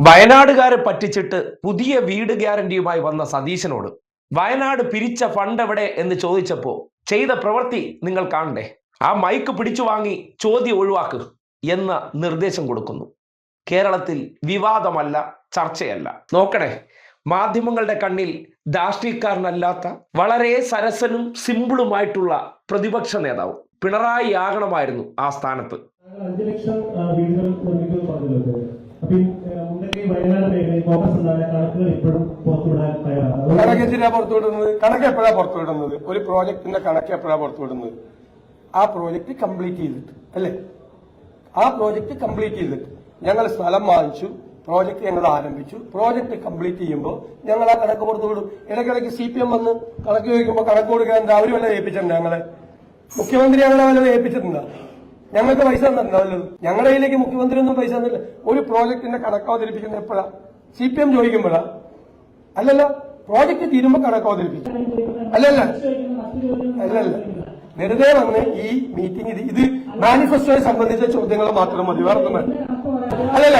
വയനാടുകാരെ പറ്റിച്ചിട്ട് പുതിയ വീട് ഗ്യാരണ്ടിയുമായി വന്ന സതീശനോട് വയനാട് പിരിച്ച ഫണ്ട് എവിടെ എന്ന് ചോദിച്ചപ്പോൾ ചെയ്ത പ്രവൃത്തി നിങ്ങൾ കാണണ്ടേ? ആ മൈക്ക് പിടിച്ചു വാങ്ങി ചോദ്യം ഒഴിവാക്കുക എന്ന നിർദ്ദേശം കൊടുക്കുന്നു. കേരളത്തിൽ വിവാദമല്ല, ചർച്ചയല്ല. നോക്കണേ, മാധ്യമങ്ങളുടെ കണ്ണിൽ രാഷ്ട്രീയക്കാരനല്ലാത്ത വളരെ സരസനും സിമ്പിളുമായിട്ടുള്ള പ്രതിപക്ഷ നേതാവ് പിണറായി ആകണമായിരുന്നു ആ സ്ഥാനത്ത്. 5 ലക്ഷം വീടുകൾ നിർമ്മിക്കുമെന്ന് പറഞ്ഞല്ലോ. കണക്ക് എപ്പോഴാ പുറത്തുവിടുന്നത്? ഒരു പ്രോജക്ടിന്റെ കണക്ക് എപ്പോഴാ പുറത്തുവിടുന്നത്? ആ പ്രോജക്ട് കംപ്ലീറ്റ് ചെയ്തിട്ട് അല്ലേ? ആ പ്രോജക്ട് കംപ്ലീറ്റ് ചെയ്തിട്ട് ഞങ്ങൾ സ്ഥലം വാങ്ങിച്ചു, പ്രോജക്ട് ഞങ്ങൾ ആരംഭിച്ചു. പ്രോജക്ട് കംപ്ലീറ്റ് ചെയ്യുമ്പോൾ ഞങ്ങൾ ആ കണക്ക് പുറത്തുവിടും. ഇടയ്ക്കിടയ്ക്ക് CPM വന്ന് കണക്ക് ചോദിക്കുമ്പോൾ കണക്ക് കൊടുക്കാൻ അവർ വല്ല ഏൽപ്പിച്ചിട്ടുണ്ട്. ഞങ്ങളെ മുഖ്യമന്ത്രി ഞങ്ങളെ വല്ലതും ഏൽപ്പിച്ചിട്ടുണ്ടോ? ഞങ്ങൾക്ക് പൈസ തന്നിട്ടുണ്ടല്ലോ. ഞങ്ങളുടെ കയ്യിലേക്ക് മുഖ്യമന്ത്രി ഒന്നും പൈസ തന്നില്ല. ഒരു പ്രോജക്ടിന്റെ കണക്ക് അവതരിപ്പിക്കുന്ന എപ്പോഴാ? CPM ചോദിക്കുമ്പോഴാ? അല്ലല്ല, പ്രോജക്ട് തീരുമ്പോ കണക്ക് അവതരിപ്പിക്കും. അല്ലല്ല, വെറുതെ വന്ന് ഈ മീറ്റിംഗ് ഇത് മാനിഫെസ്റ്റോയെ സംബന്ധിച്ച ചോദ്യങ്ങൾ മാത്രം മതി, വേറെ അല്ലല്ല.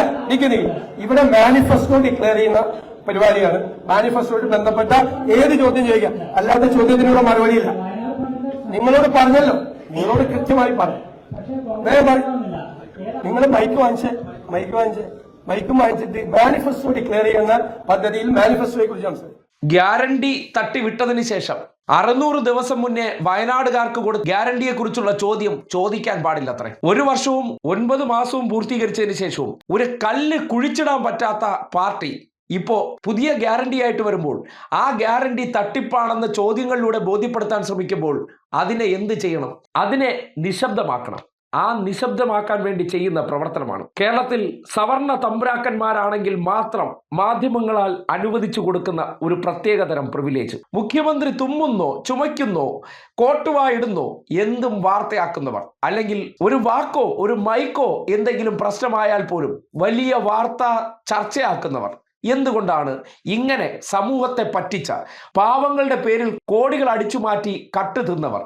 ഇവിടെ മാനിഫെസ്റ്റോ ഡിക്ലെയർ ചെയ്യുന്ന പരിപാടിയാണ്. മാനിഫെസ്റ്റോയിൽ ബന്ധപ്പെട്ട ഏത് ചോദ്യം ചോദിക്കാം, അല്ലാത്ത ചോദ്യത്തിനുള്ള മറുപടിയില്ല. നിങ്ങളോട് പറഞ്ഞല്ലോ, നിങ്ങളോട് കൃത്യമായി പറഞ്ഞു. നിങ്ങൾ മൈക്ക് വാങ്ങിച്ചിട്ട് മാനിഫെസ്റ്റോ ഡിക്ലെയർ ചെയ്യുന്ന പദ്ധതിയിൽ മാനിഫെസ്റ്റോയെ കുറിച്ച് സംസാരിക്കും. ഗ്യാരണ്ടി തട്ടിവിട്ടതിന് ശേഷം 600 ദിവസം മുന്നേ വയനാടുകാർക്ക് കൊടുത്ത ഗ്യാരണ്ടിയെ കുറിച്ചുള്ള ചോദ്യം ചോദിക്കാൻ പാടില്ലത്രേ. 1 വർഷവും 9 മാസവും പൂർത്തീകരിച്ചതിന് ശേഷവും ഒരു കല്ല് കുഴിച്ചിടാൻ പറ്റാത്ത പാർട്ടി ഇപ്പോ പുതിയ ഗ്യാരണ്ടി ആയിട്ട് വരുമ്പോൾ ആ ഗ്യാരണ്ടി തട്ടിപ്പാണെന്ന ചോദ്യങ്ങളിലൂടെ ബോധ്യപ്പെടുത്താൻ ശ്രമിക്കുമ്പോൾ അതിനെ എന്ത് ചെയ്യണം? അതിനെ നിശബ്ദമാക്കണം. ആ നിശബ്ദമാക്കാൻ വേണ്ടി ചെയ്യുന്ന പ്രവർത്തനമാണ്. കേരളത്തിൽ സവർണ തമ്പുരാക്കന്മാരാണെങ്കിൽ മാത്രം മാധ്യമങ്ങളാൽ അനുവദിച്ചു കൊടുക്കുന്ന ഒരു പ്രത്യേകതരം പ്രിവിലേജ്. മുഖ്യമന്ത്രി തുമ്മുന്നോ ചുമയ്ക്കുന്നോ കോട്ടുവായിടുന്നോ എന്തും വാർത്തയാക്കുന്നവർ, അല്ലെങ്കിൽ ഒരു വാക്കോ ഒരു മൈക്കോ എന്തെങ്കിലും പ്രശ്നമായാൽ പോലും വലിയ വാർത്ത ചർച്ചയാക്കുന്നവർ. എന്തുകൊണ്ടാണ് ഇങ്ങനെ സമൂഹത്തെ പറ്റിച്ച പാവങ്ങളുടെ പേരിൽ കോടികൾ അടിച്ചു മാറ്റി കട്ട് തിന്നവർ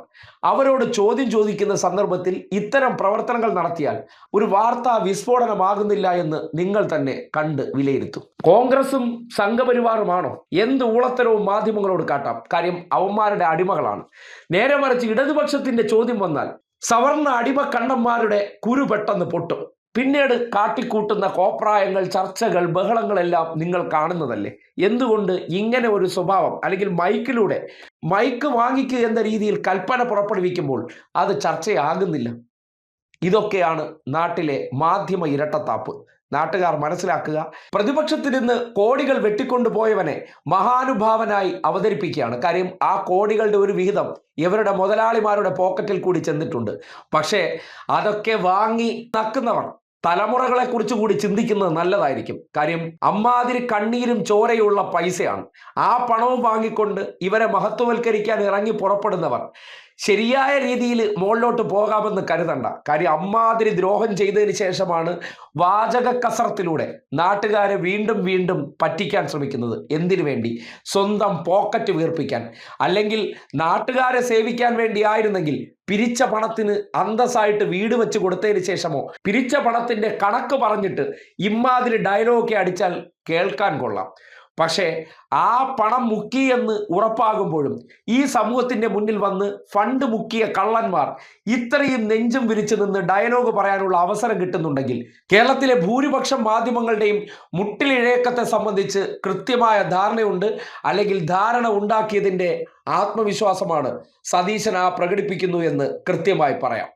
അവരോട് ചോദ്യം ചോദിക്കുന്ന സന്ദർഭത്തിൽ ഇത്തരം പ്രവർത്തനങ്ങൾ നടത്തിയാൽ ഒരു വാർത്താ വിസ്ഫോടനമാകുന്നില്ല എന്ന് നിങ്ങൾ തന്നെ കണ്ട് വിലയിരുത്തും? കോൺഗ്രസും സംഘപരിവാറുമാണോ? എന്ത് ഊളത്തരവും മാധ്യമങ്ങളോട് കാട്ടാം, കാര്യം അവന്മാരുടെ അടിമകളാണ്. നേരെ മറിച്ച് ഇടതുപക്ഷത്തിന്റെ ചോദ്യം വന്നാൽ സവർണ അടിമ കണ്ണന്മാരുടെ കുരു പെട്ടെന്ന് പൊട്ടും. പിന്നീട് കാട്ടിക്കൂട്ടുന്ന കോപ്രായങ്ങൾ, ചർച്ചകൾ, ബഹളങ്ങളെല്ലാം നിങ്ങൾ കാണുന്നതല്ലേ. എന്തുകൊണ്ട് ഇങ്ങനെ ഒരു സ്വഭാവം, അല്ലെങ്കിൽ മൈക്ക് വാങ്ങിക്കുക എന്ന രീതിയിൽ കൽപ്പന പുറപ്പെടുവിക്കുമ്പോൾ അത് ചർച്ചയാകുന്നില്ല? ഇതൊക്കെയാണ് നാട്ടിലെ മാധ്യമ ഇരട്ടത്താപ്പ്. നാട്ടുകാർ മനസ്സിലാക്കുക. പ്രതിപക്ഷത്തിൽ നിന്ന് കോടികൾ വെട്ടിക്കൊണ്ടുപോയവനെ മഹാനുഭാവനായി അവതരിപ്പിക്കുകയാണ്. കാര്യം ആ കോടികളുടെ ഒരു വിഹിതം ഇവരുടെ മുതലാളിമാരുടെ പോക്കറ്റിൽ കൂടി ചെന്നിട്ടുണ്ട്. പക്ഷേ അതൊക്കെ വാങ്ങി നക്കുന്നവർ തലമുറകളെ കുറിച്ച് കൂടി ചിന്തിക്കുന്നത് നല്ലതായിരിക്കും. കാര്യം അമ്മാതിരി കണ്ണീരും ചോരയുള്ള പൈസയാണ്. ആ പണവും വാങ്ങിക്കൊണ്ട് ഇവരെ മഹത്വവൽക്കരിക്കാൻ ഇറങ്ങി പുറപ്പെടുന്നവർ ശരിയായ രീതിയിൽ മുകളിലോട്ട് പോകാമെന്ന് കരുതണ്ട. കാര്യം അമ്മാതിരി ദ്രോഹം ചെയ്തതിന് ശേഷമാണ് വാചക കസർത്തിലൂടെ നാട്ടുകാരെ വീണ്ടും വീണ്ടും പറ്റിക്കാൻ ശ്രമിക്കുന്നത്. എന്തിനു വേണ്ടി? സ്വന്തം പോക്കറ്റ് വീർപ്പിക്കാൻ. അല്ലെങ്കിൽ നാട്ടുകാരെ സേവിക്കാൻ വേണ്ടി ആയിരുന്നെങ്കിൽ പിരിച്ച പണത്തിന് അന്തസ്സായിട്ട് വീട് വെച്ച് കൊടുത്തതിന് ശേഷമോ പിരിച്ച പണത്തിന്റെ കണക്ക് പറഞ്ഞിട്ട് ഇമ്മാതിരി ഡയലോഗൊക്കെ അടിച്ചാൽ കേൾക്കാൻ കൊള്ളാം. പക്ഷേ ആ പണം മുക്കി എന്ന് ഉറപ്പാകുമ്പോഴും ഈ സമൂഹത്തിന്റെ മുന്നിൽ വന്ന് ഫണ്ട് മുക്കിയ കള്ളന്മാർ ഇത്രയും നെഞ്ചും വിരിച്ചു നിന്ന് ഡയലോഗ് പറയാനുള്ള അവസരം കിട്ടുന്നുണ്ടെങ്കിൽ കേരളത്തിലെ ഭൂരിപക്ഷം മാധ്യമങ്ങളുടെയും മുട്ടിലിഴയക്കത്തെ സംബന്ധിച്ച് കൃത്യമായ ധാരണയുണ്ട്. അല്ലെങ്കിൽ ധാരണ ഉണ്ടാക്കിയതിൻ്റെ ആത്മവിശ്വാസമാണ് സതീശൻ പ്രകടിപ്പിക്കുന്നു എന്ന് കൃത്യമായി പറയാം.